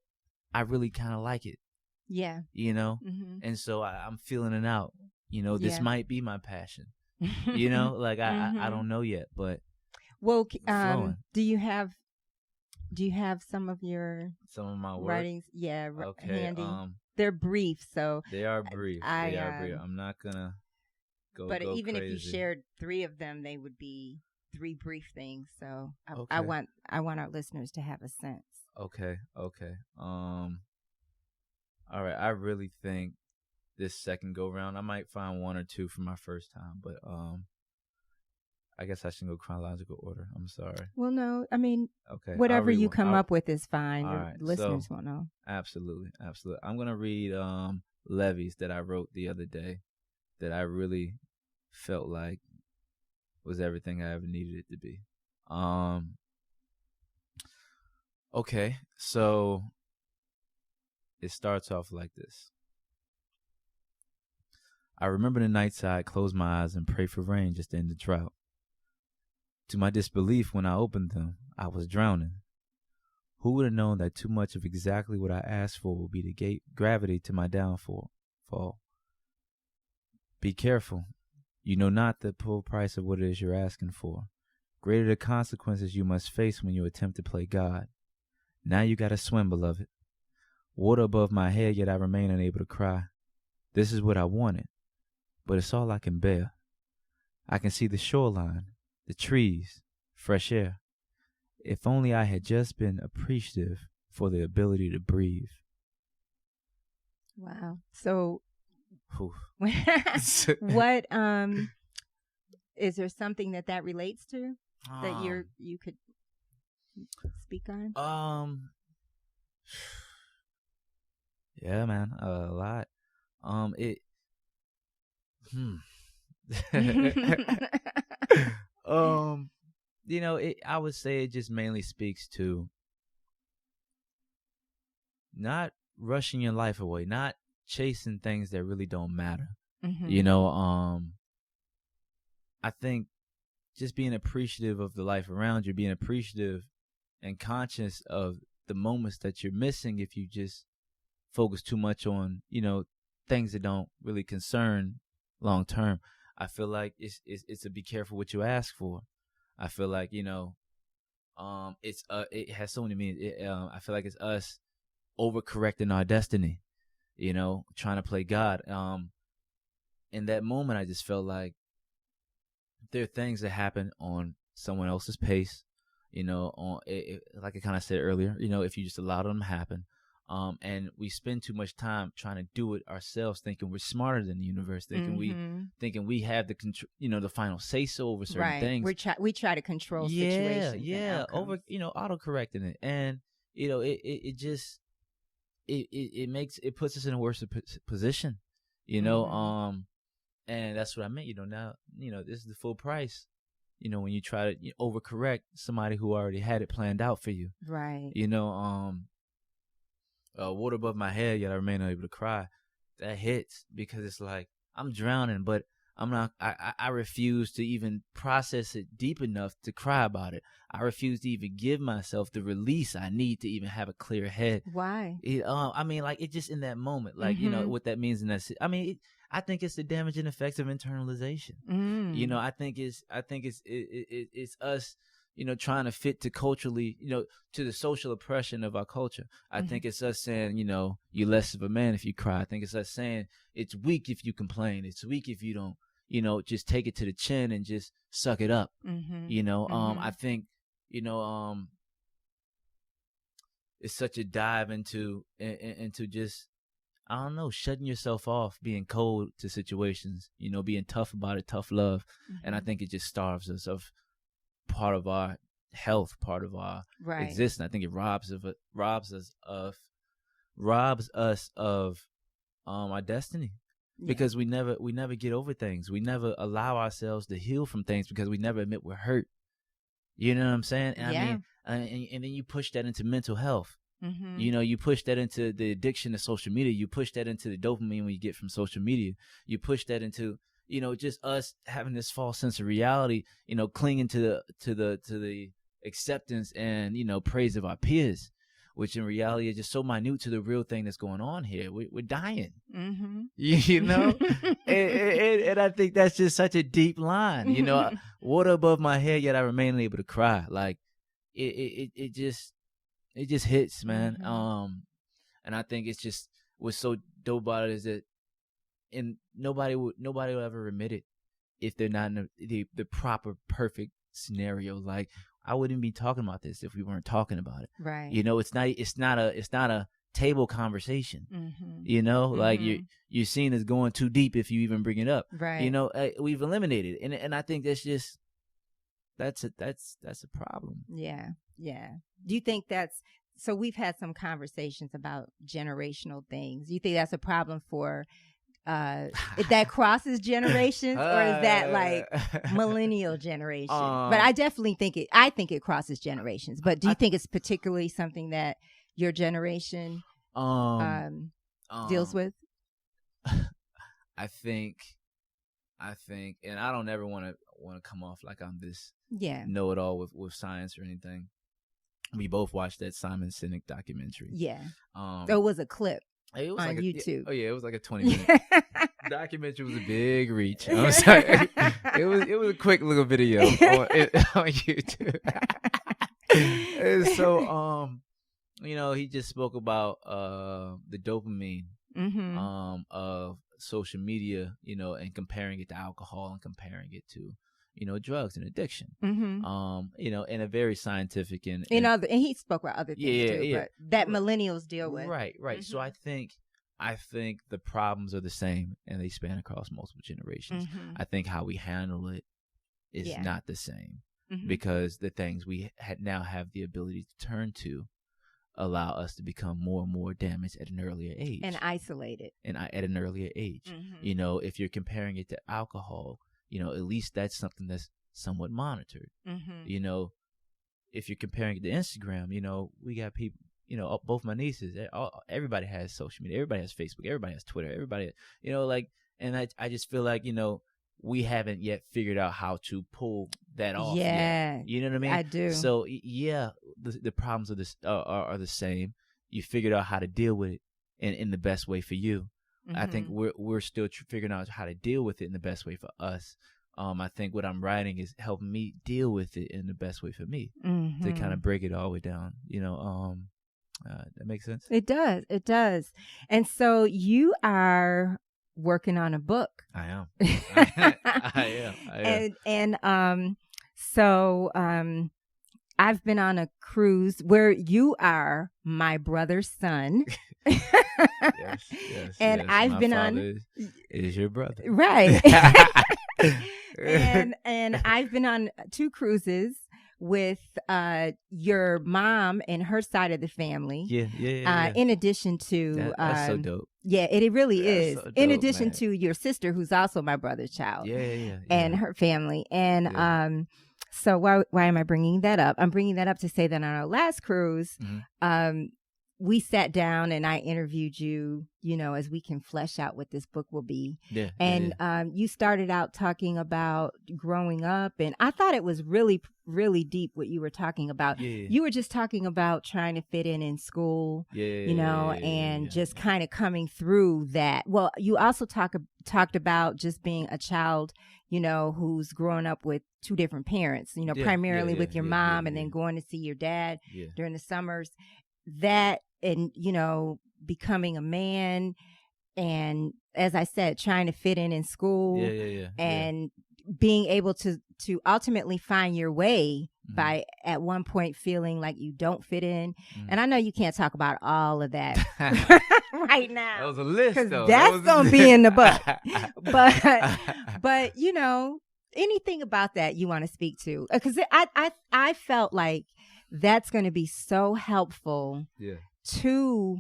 I really kind of like it. Yeah. Mm-hmm. And so I'm feeling it out. This Yeah. might be my passion. Like I don't know yet, but well, flowing. do you have some of my work? writings? Yeah, Okay. handy. They're brief, so they are brief. they are brief. I'm not gonna go. But go even crazy. if you shared 3 of them, they would be 3 brief things. So Okay. I want our listeners to have a sense. Okay. All right. I really think this second go round, I might find 1 or 2 from my first time, but I guess I should go chronological order. I'm sorry. Well, no, I mean, okay, whatever you come up with is fine. All The right, listeners won't know. Absolutely. I'm gonna read levies that I wrote the other day that I really felt like was everything I ever needed it to be. Okay, so it starts off like this. I remember the nights I'd close my eyes and pray for rain just to end the drought. To my disbelief, when I opened them, I was drowning. Who would have known that too much of exactly what I asked for would be the gravity to my downfall? Be careful. You know not the full price of what it is you're asking for. Greater the consequences you must face when you attempt to play God. Now you gotta swim, beloved. Water above my head, yet I remain unable to cry. This is what I wanted, but it's all I can bear. I can see the shoreline, the trees, fresh air. If only I had just been appreciative for the ability to breathe. Wow. So Whew. what is there something that relates to that you could speak on? Yeah, man, a lot. I would say it just mainly speaks to not rushing your life away, not chasing things that really don't matter. Mm-hmm. I think just being appreciative of the life around you, being appreciative and conscious of the moments that you're missing if you just focus too much on, things that don't really concern long term. I feel like it's to be careful what you ask for. I feel like, it has so many meanings. I feel like it's us overcorrecting our destiny, trying to play God. In that moment, I just felt like there are things that happen on someone else's pace, like I kind of said earlier, if you just allow them to happen. And we spend too much time trying to do it ourselves, thinking we're smarter than the universe, thinking we have the control, the final say so over certain things. We try to control situations. Yeah, over autocorrecting it, and it just it puts us in a worse position, and that's what I meant. Now this is the full price. When you try to overcorrect somebody who already had it planned out for you, right? Water above my head, yet I remain unable to cry. That hits because it's like I'm drowning, but I'm not. I refuse to even process it deep enough to cry about it. I refuse to even give myself the release I need to even have a clear head. Why? It just in that moment, what that means in that. I think it's the damaging effects of internalization. I think it's us. Trying to fit to culturally, to the social oppression of our culture. I think it's us saying, you're less of a man if you cry. I think it's us saying it's weak if you complain. It's weak if you don't, just take it to the chin and just suck it up. I think, it's such a dive into just, I don't know, shutting yourself off, being cold to situations, being tough about it, tough love. And I think it just starves us of part of our health, part of our existence. I think it robs us of our destiny, because we never get over things. We never allow ourselves to heal from things because we never admit we're hurt. You know what I'm saying? And and then you push that into mental health. Mm-hmm. You know, you push that into the addiction to social media. You push that into the dopamine when you get from social media. You push that into, you know, just us having this false sense of reality, you know, clinging to the acceptance and, you know, praise of our peers, which in reality is just so minute to the real thing that's going on here. We're dying, Mm-hmm. you know, and I think that's just such a deep line, you know, water above my head, yet I remain unable to cry. Like it just hits, man. Mm-hmm. And I think it's just what's so dope about it is that, and nobody will ever admit it if they're not in the proper perfect scenario. Like, I wouldn't be talking about this if we weren't talking about it. Right. You know, it's not a table conversation. Mm-hmm. You know, Mm-hmm. like you're seen as going too deep if you even bring it up. Right. You know, we've eliminated it, and I think that's a problem. Yeah. Yeah. Do you think so we've had some conversations about generational things. Do you think that's a problem for if that crosses generations, or is that like millennial generation? But I definitely think it crosses generations. But do you think it's particularly something that your generation deals with? I think, and I don't ever want to come off like I'm this know-it-all with science or anything. We both watched that Simon Sinek documentary. Yeah. So it was a clip. It was on like YouTube. It was like a 20-minute documentary. Was a big reach. I'm sorry. It was a quick little video on YouTube. And so you know, he just spoke about the dopamine of social media, you know, and comparing it to alcohol and comparing it to, you know, drugs and addiction. You know, in a very scientific and he spoke about other things too, but that millennials deal with. Right. So I think the problems are the same and they span across multiple generations. I think how we handle it is not the same because the things we now have the ability to turn to allow us to become more and more damaged at an earlier age and isolated. And at an earlier age, you know, if you're comparing it to alcohol, you know, at least that's something that's somewhat monitored. You know, if you're comparing it to Instagram, you know, we got people, you know, both my nieces, everybody has social media, everybody has Facebook, everybody has Twitter, everybody, you know, like, and I just feel like, you know, we haven't yet figured out how to pull that off. Yet. You know what I mean? I do. So yeah, the problems are the same. You figured out how to deal with it in the best way for you. I think we're still figuring out how to deal with it in the best way for us. I think what I'm writing is helping me deal with it in the best way for me to kind of break it all the way down. You know, that makes sense. It does. It does. And so you are working on a book. I am. I am. And so I've been on a cruise where you are my brother's son. Yes. And I've been on. Is your brother, right? and I've been on 2 cruises with your mom and her side of the family. Yeah. In addition to that's so dope. Yeah, it really is. So dope, in addition man. to your sister, who's also my brother's child. Yeah. And her family. And so why am I bringing that up? I'm bringing that up to say that on our last cruise, we sat down and I interviewed you, you know, as we can flesh out what this book will be. And you started out talking about growing up, and I thought it was really, really deep what you were talking about. You were just talking about trying to fit in school, you know, and just kind of coming through that. Well, you also talked about just being a child, you know, who's growing up with 2 different parents, you know, primarily with your mom and then going to see your dad during the summers. That, and, you know, becoming a man, and as I said, trying to fit in school, and being able to ultimately find your way by at one point feeling like you don't fit in. And I know you can't talk about all of that right now. That was a list, though. That's gonna be in the book. But you know, anything about that you want to speak to? Because I felt like that's going to be so helpful to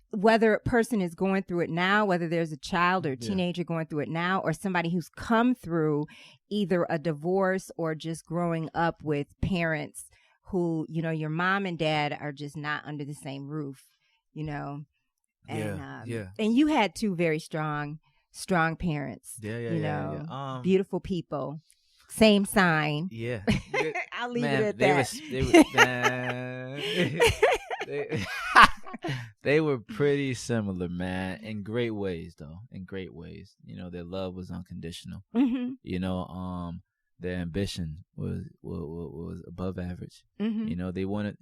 whether a person is going through it now, whether there's a child or a teenager going through it now, or somebody who's come through either a divorce or just growing up with parents who, your mom and dad are just not under the same roof, and Yeah. and you had two very strong parents. Yeah. Beautiful people, same sign. Yeah. I'll leave Man, it at they that. they, they were pretty similar, man, in great ways, though. In great ways, their love was unconditional. Mm-hmm. Their ambition was above average. Mm-hmm. They wanted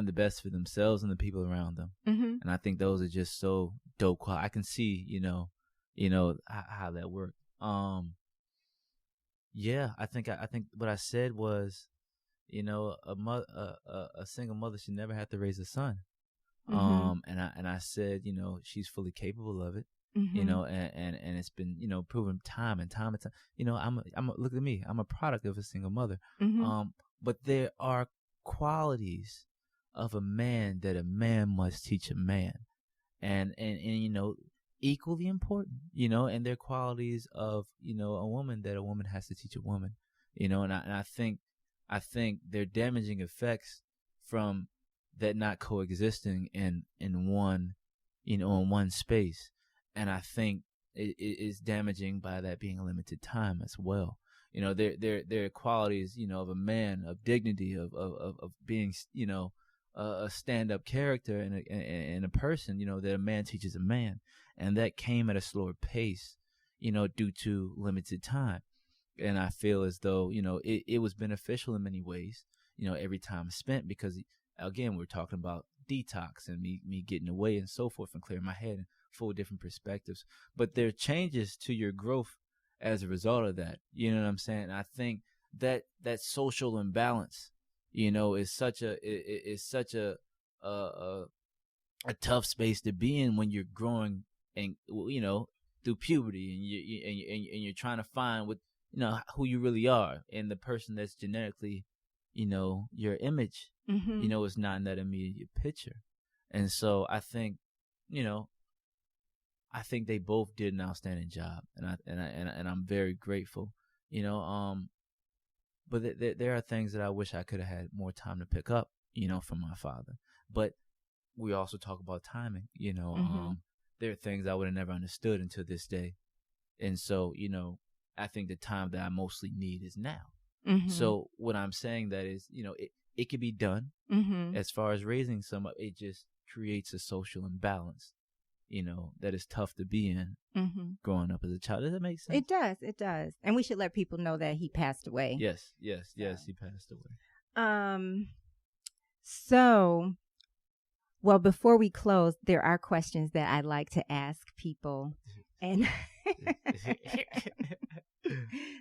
the best for themselves and the people around them. Mm-hmm. And I think those are just so dope. I can see, how that worked. Yeah, I think what I said was, a single mother should never have to raise a son. Mm-hmm. And I said, she's fully capable of it. Mm-hmm. And it's been, proven time and time. Look at me. I'm a product of a single mother. Mm-hmm. But there are qualities of a man that a man must teach a man. And equally important, and there are qualities of, a woman that a woman has to teach a woman, and I think they're damaging effects from that not coexisting in one, in one space. And I think it is damaging by that being a limited time as well. There are qualities, of a man, of dignity, of being, a stand-up character and a person, that a man teaches a man, and that came at a slower pace, due to limited time. And I feel as though, it was beneficial in many ways, every time spent, because again, we're talking about detox and me getting away and so forth and clearing my head and full of different perspectives. But there are changes to your growth as a result of that. You know what I'm saying? And I think that social imbalance, is such a tough space to be in when you're growing and, through puberty, and you're trying to find what, who you really are, and the person that's genetically, your image, Mm-hmm. is not in that immediate picture. And so I think, they both did an outstanding job, and I'm very grateful, but there are things that I wish I could have had more time to pick up, from my father. But we also talk about timing, Mm-hmm. there are things I would have never understood until this day. And so, I think the time that I mostly need is now. Mm-hmm. So what I'm saying that is, it could be done. Mm-hmm. As far as raising someone, it just creates a social imbalance, that is tough to be in, Mm-hmm. growing up as a child. Does that make sense? It does. And we should let people know that he passed away. Yes, he passed away. So, well, before we close, there are questions that I'd like to ask people. And so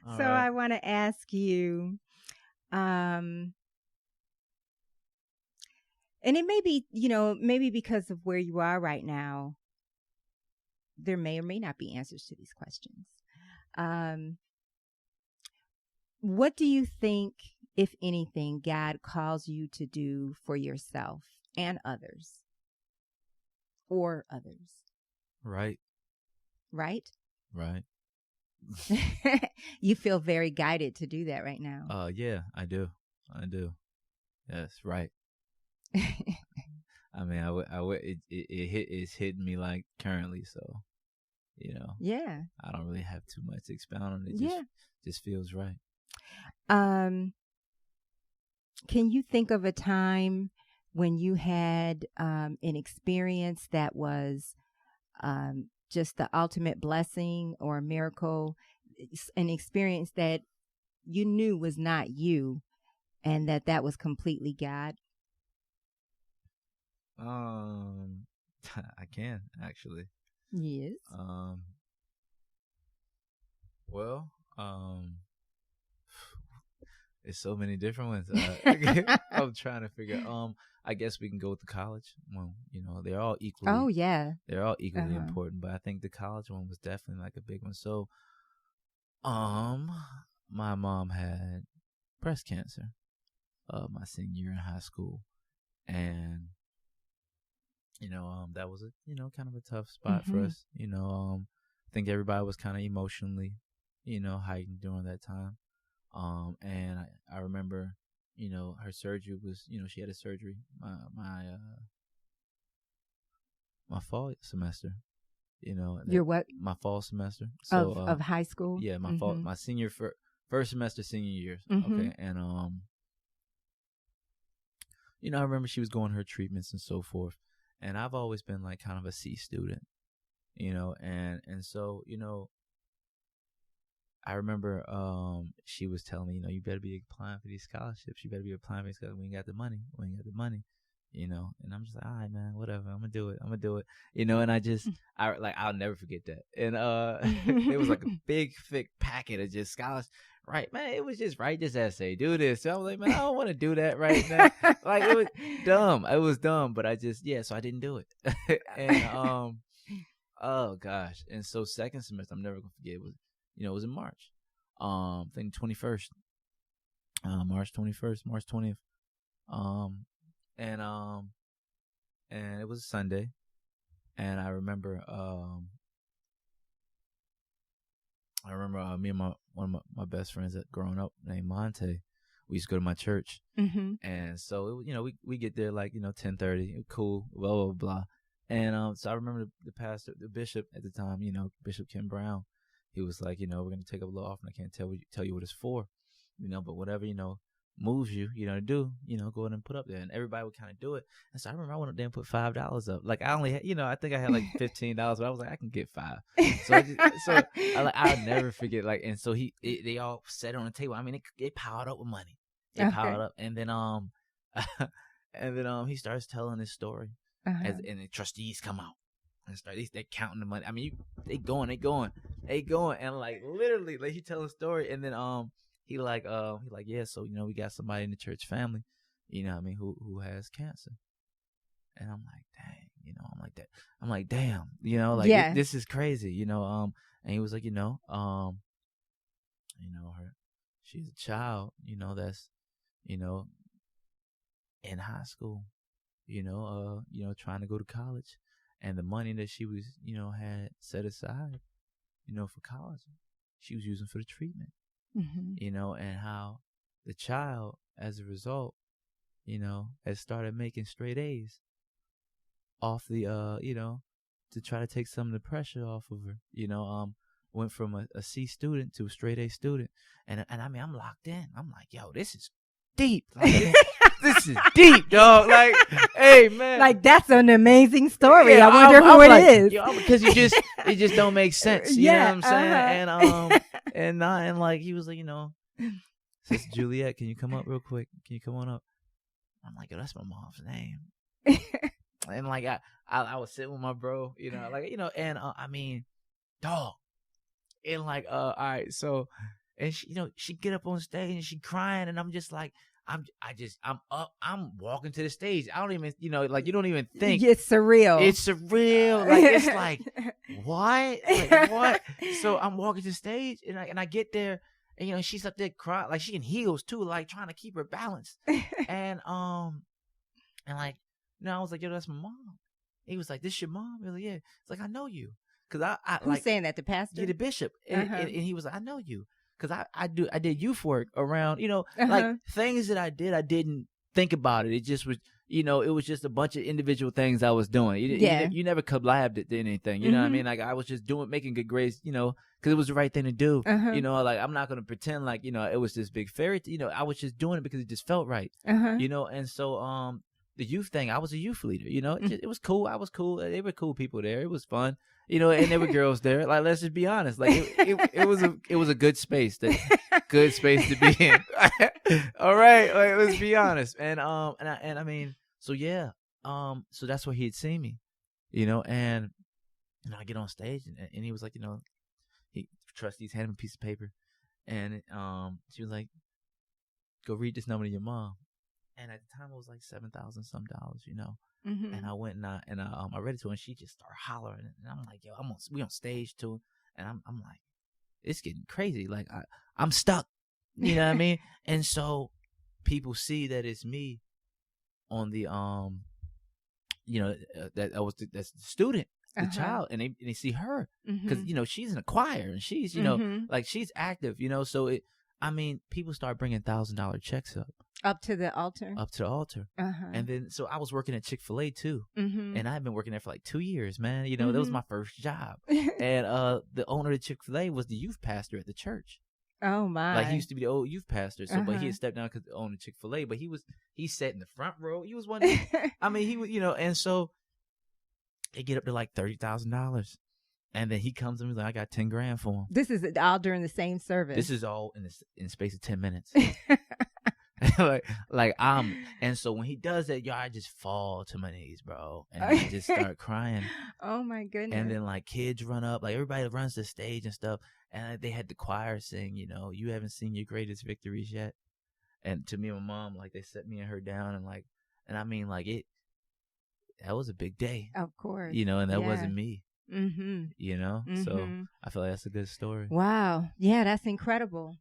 right. I want to ask you, and it may be, maybe because of where you are right now, there may or may not be answers to these questions. What do you think, if anything, God calls you to do for yourself and others, or others? Right. Right? Right. You feel very guided to do that right now. Yeah, I do. Yes, right. I mean, it's hitting me like currently, so, Yeah. I don't really have too much to expound on it. Just feels right. Can you think of a time when you had an experience that was just the ultimate blessing or a miracle, an experience that you knew was not you, and that was completely God? I can actually. Yes. Well, there's so many different ones. I'm trying to figure. I guess we can go with the college. Well, they're all equally. Oh yeah. They're all equally important, but I think the college one was definitely like a big one. So, my mom had breast cancer, my senior year in high school, and that was a kind of a tough spot for us. I think everybody was kind of emotionally, heightened during that time. And I remember, her surgery was, she had a surgery my fall semester. Your what? My fall semester. So Of high school? yeah, my fall, my first semester senior year. Mm-hmm. Okay, and I remember she was going her treatments and so forth, and I've always been like kind of a C student, and so I remember she was telling me, you better be applying for these scholarships. You better be applying for these scholarships. We ain't got the money. And I'm just like, all right, man, whatever. I'm gonna do it. And I'll never forget that. And it was like a big thick packet of just scholarships. Right, man, it was just write this essay, do this. So I was like, man, I don't want to do that right now. Like, it was dumb. It was dumb, but so I didn't do it. And oh gosh. And so second semester, I'm never gonna forget, it was in March. I think 21st. March 21st, March 20th. And it was a Sunday. And I remember me and one of my best friends that growing up named Monte, we used to go to my church. Mm-hmm. And so we get there like 10:30, cool, blah blah blah. And so I remember the pastor, the bishop at the time, Bishop Kim Brown, he was like, we're gonna take a little off, and I can't tell you what it's for, but whatever moves you, to do, go ahead and put up there. And everybody would kind of do it. And so I remember I went up there and put $5 up. Like I only had, I think I had like $15, but I was like, I can get $5. So I'll never forget. Like, and so they all sat on the table. I mean, it piled up with money. It piled up, and then he starts telling this story, and the trustees come out and they're counting the money. I mean, they going, and like literally, like he tells a story, and then He like, yeah, so, we got somebody in the church family, who has cancer. And I'm like, dang, I'm like, damn, yeah. this is crazy, and he was like, she's a child, that's, in high school, trying to go to college, and the money that she was, had set aside, for college, she was using for the treatment. Mm-hmm. And how the child, as a result, has started making straight A's off the, to try to take some of the pressure off of her, went from a C student to a straight A student. And I mean, I'm locked in. I'm like, yo, this is deep. Like, this is deep, dog. Like, hey, man. Like, that's an amazing story. Yeah, I wonder who it is. Yo, because it just don't make sense. You know what I'm saying? And like, he was like, Sister Juliet, can you come up real quick? Can you come on up? I'm like, yo, that's my mom's name. And like, I was sitting with my bro, and I mean, dog. And like, all right, so, and she, she get up on stage and she crying, and I'm just like, I'm up, I'm walking to the stage. I don't even, like, you don't even think. It's surreal. It's surreal. Like, it's like, what? Like, what? So I'm walking to the stage, and I get there, and, she's up there crying, like, she in heels too, like, trying to keep her balance. And like, I was like, yo, that's my mom. He was like, this your mom? I was like, yeah. It's like, I know you. Cause I Who's like, saying that? The pastor? Yeah, the bishop. And he was like, I know you. Cause I did youth work around, like things that I didn't think about it. It just was, it was just a bunch of individual things I was doing. You never collabed it to anything. You know what I mean? Like, I was just making good grades, cause it was the right thing to do. Like, I'm not going to pretend like, it was this big fairy tale. I was just doing it because it just felt right. And so, the youth thing, I was a youth leader, it was cool. I was cool. They were cool people there. It was fun, and there were girls there. Like, let's just be honest. Like, it was a good space to be in. All right. Like, let's be honest. And I mean, so yeah. So that's where he had seen me, and I get on stage, and he was like, he trustees handed me a piece of paper, and she was like, go read this number to your mom. And at the time, it was like $7,000 some dollars, And I went and I read it to her, and she just started hollering. And I'm like, yo, we on stage too, and I'm like, it's getting crazy. Like, I'm stuck, you know what I mean? And so people see that it's me on the that's the student, the child, and they see her because she's in a choir, and she's like, she's active, so people start bringing $1,000 checks up. Up to the altar. And then so I was working at Chick-fil-A too, and I've been working there for like 2 years, man. You know, that was my first job, and the owner of Chick-fil-A was the youth pastor at the church. Oh my! Like he used to be the old youth pastor, so but he had stepped down because he owned Chick-fil-A. But he sat in the front row. He was one. I mean, he was, you know, and so they get up to like $30,000, and then he comes to me like, I got 10 grand for him. This is all during the same service. This is all in the space of 10 minutes. And so when he does that, y'all, I just fall to my knees, bro, and I just start crying. Oh my goodness! And then like kids run up, like everybody runs the stage and stuff, and they had the choir sing, you know, you haven't seen your greatest victories yet. And to me and my mom, like they set me and her down, and I mean, like that was a big day, of course, you know, and that wasn't me, you know. So I feel like that's a good story. Wow, yeah, that's incredible.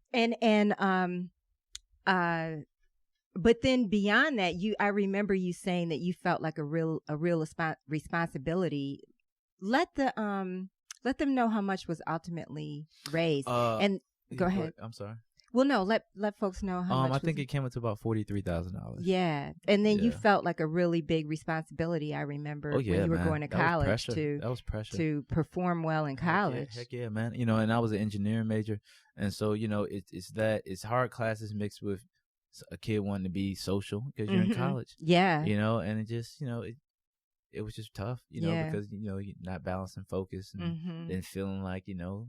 But then beyond that, I remember you saying that you felt like a real responsibility. Let them know how much was ultimately raised. And go ahead. I'm sorry. Well, no, let folks know how much. I think it came up to about $43,000. Yeah, and then you felt like a really big responsibility. I remember when you were going to college that was pressure to perform well in college. Heck yeah, man. You know, and I was an engineering major, and so you know, it's hard classes mixed with a kid wanting to be social because you're in college. Yeah, you know, and it just, you know, it was just tough, you know, because you know you're not balancing focus and then feeling like, you know,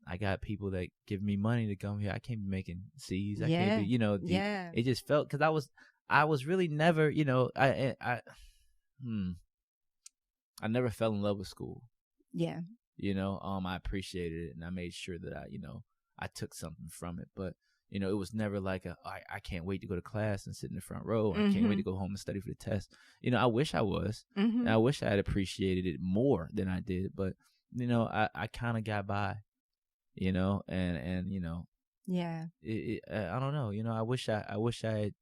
I got people that give me money to come here. I can't be making C's. I can't be, you know. It just felt because I was really never, you know, I never fell in love with school. Yeah. You know, I appreciated it and I made sure that I took something from it, but you know, it was never like I can't wait to go to class and sit in the front row. I can't wait to go home and study for the test. You know, I wish I was. And I wish I had appreciated it more than I did. But, you know, I kind of got by, you know, and you know. Yeah. I don't know. You know, I wish I had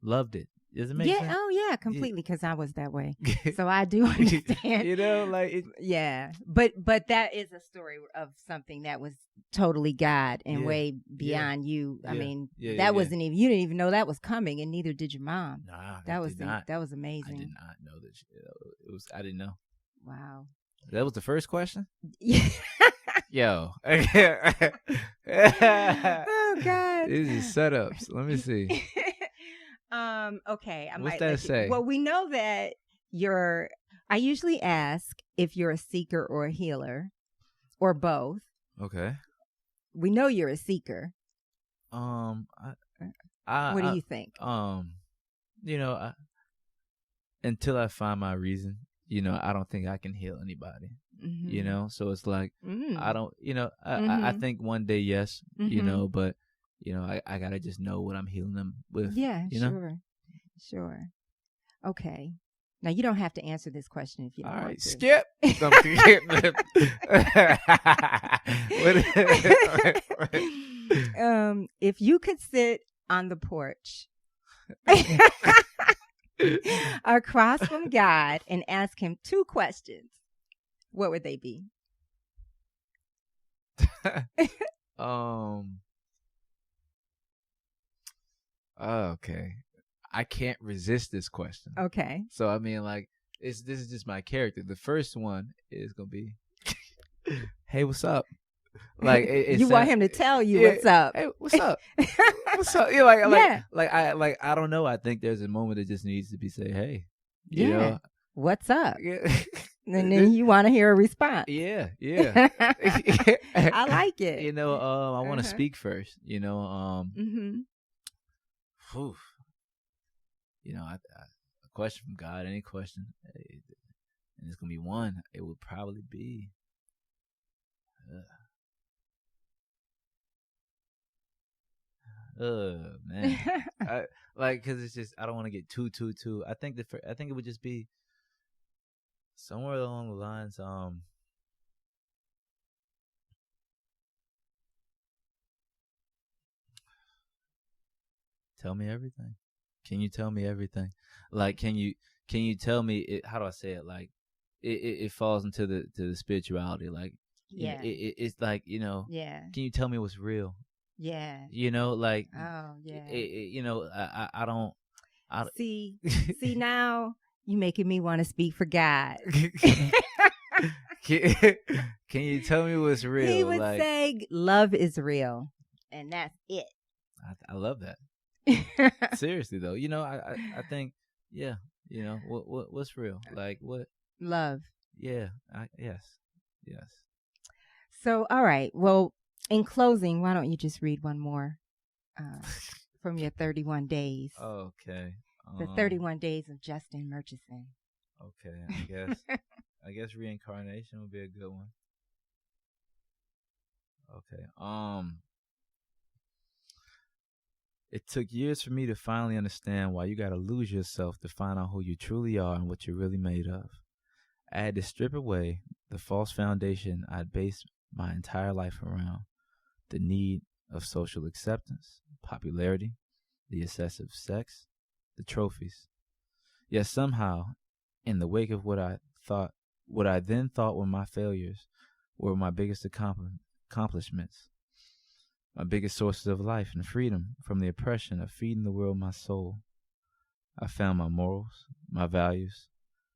loved it. Does it make sense? Oh yeah, completely. Because I was that way, so I do understand. You know, like but that is a story of something that was totally God and way beyond you. I mean, that wasn't even, you didn't even know that was coming, and neither did your mom. Nah, that was amazing. I did not know that. I didn't know. Wow. That was the first question. Yeah. Yo. Oh God. These are setups. Let me see. Okay. What's that say? Well, we know that I usually ask if you're a seeker or a healer or both. Okay. We know you're a seeker. What do you think? You know, until I find my reason, you know, I don't think I can heal anybody. You know, so it's like I don't, you know, I think one day yes, you know, but you know, I gotta just know what I'm healing them with. Yeah, you know? Sure. Okay. Now you don't have to answer this question if you don't want to. Skip. If you could sit on the porch across from God and ask him 2 questions, what would they be? Okay. I can't resist this question. Okay. So I mean, like, this is just my character. The first one is gonna be, "Hey, what's up?" Like you want him to tell you what's up. Hey, what's up? What's up? You know, I don't know. I think there's a moment that just needs to be said. Hey, you know, what's up? And then you want to hear a response. Yeah. I like it. You know, I want to speak first. You know, you know, a question from God, any question, and it's gonna be one. It would probably be, man, because it's just I don't want to get too. I think it would just be somewhere along the lines, tell me everything. Can you tell me everything? Like, can you tell me it, how do I say it? Like, it falls into the spirituality. Like, it's like, you know, can you tell me what's real? Yeah. You know, like, Oh, yeah. you know, I don't. See now you making me want to speak for God. Can you tell me what's real? He would like, say love is real, and that's it. I love that. Seriously though, you know, I think, yeah, you know, what's real? Like what? Love. Yeah, yes. So, all right. Well, in closing, why don't you just read one more from your 31 days? Okay. The 31 days of Justin Murchison. Okay, I guess reincarnation would be a good one. Okay. It took years for me to finally understand why you gotta lose yourself to find out who you truly are and what you're really made of. I had to strip away the false foundation I'd based my entire life around: the need of social acceptance, popularity, the excessive sex, the trophies. Yet somehow, in the wake of what I then thought were my failures, were my biggest accomplishments, my biggest sources of life and freedom from the oppression of feeding the world my soul. I found my morals, my values,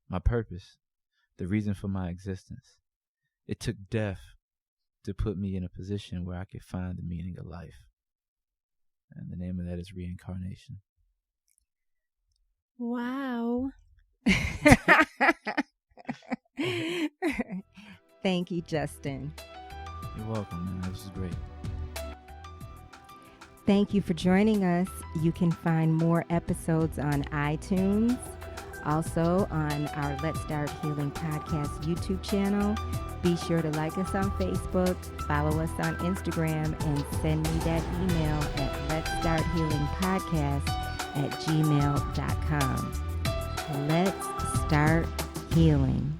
my purpose, the reason for my existence. It took death to put me in a position where I could find the meaning of life. And the name of that is reincarnation. Wow. Thank you, Justin. You're welcome, man. This is great. Thank you for joining us. You can find more episodes on iTunes, also on our Let's Start Healing podcast YouTube channel. Be sure to like us on Facebook, follow us on Instagram, and send me that email at letstarthealingpodcast@gmail.com. Let's start healing.